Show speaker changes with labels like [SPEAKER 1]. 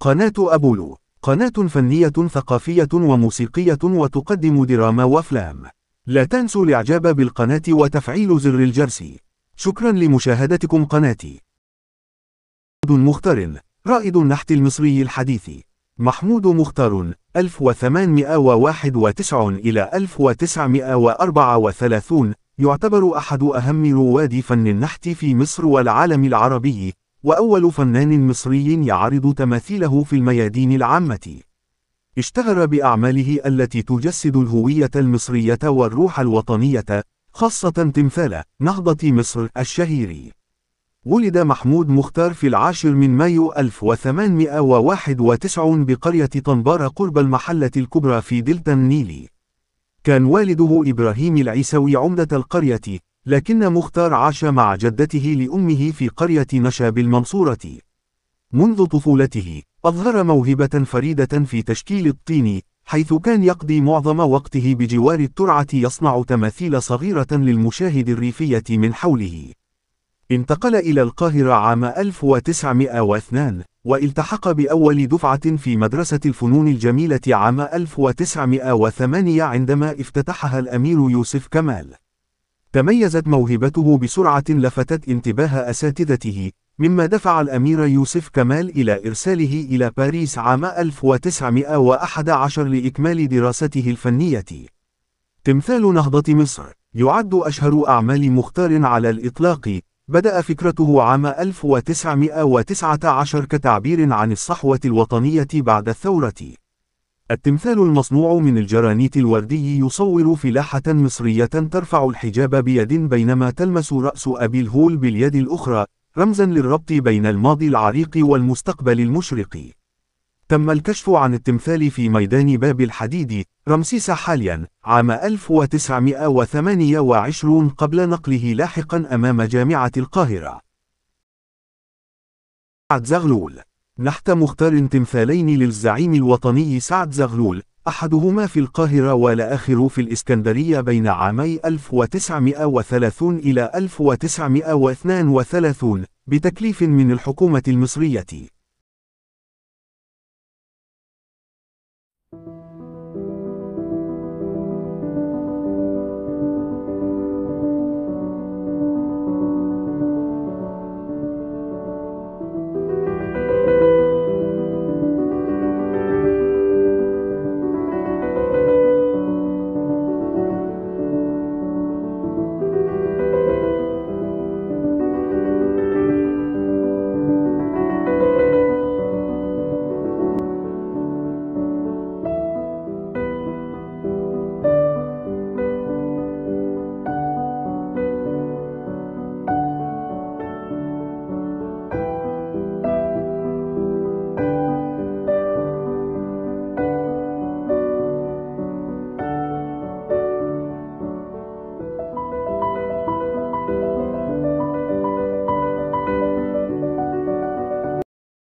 [SPEAKER 1] قناة أبولو قناة فنية ثقافية وموسيقية وتقدم دراما وأفلام. لا تنسوا الإعجاب بالقناة وتفعيل زر الجرس. شكرا لمشاهدتكم قناتي. محمود مختار رائد النحت المصري الحديث. محمود مختار 1891 إلى 1934 يعتبر أحد أهم رواد فن النحت في مصر والعالم العربي، وأول فنان مصري يعرض تماثيله في الميادين العامة. اشتهر بأعماله التي تجسد الهوية المصرية والروح الوطنية، خاصة تمثال نهضة مصر الشهير. ولد محمود مختار في 10 مايو 1891 بقرية طنبارة قرب المحلة الكبرى في دلتا النيل. كان والده إبراهيم العيسوي عمدة القرية، لكن مختار عاش مع جدته لأمه في قرية نشا بالمنصورة. منذ طفولته أظهر موهبة فريدة في تشكيل الطين، حيث كان يقضي معظم وقته بجوار الترعة يصنع تماثيل صغيرة للمشاهد الريفية من حوله. انتقل إلى القاهرة عام 1902 والتحق بأول دفعة في مدرسة الفنون الجميلة عام 1908 عندما افتتحها الأمير يوسف كمال. تميزت موهبته بسرعة لفتت انتباه أساتذته، مما دفع الأمير يوسف كمال إلى إرساله إلى باريس عام 1911 لإكمال دراسته الفنية. تمثال نهضة مصر يعد أشهر أعمال مختار على الإطلاق. بدأ فكرته عام 1919 كتعبير عن الصحوة الوطنية بعد الثورة. التمثال المصنوع من الجرانيت الوردي يصور فلاحة مصرية ترفع الحجاب بيد بينما تلمس رأس أبي الهول باليد الأخرى، رمزا للربط بين الماضي العريق والمستقبل المشرق. تم الكشف عن التمثال في ميدان باب الحديد رمسيس حاليا عام 1928 قبل نقله لاحقا أمام جامعة القاهرة. سعد زغلول نحت مختار تمثالين للزعيم الوطني سعد زغلول، أحدهما في القاهرة والآخر في الإسكندرية بين عامي 1930 إلى 1932 بتكليف من الحكومة المصرية.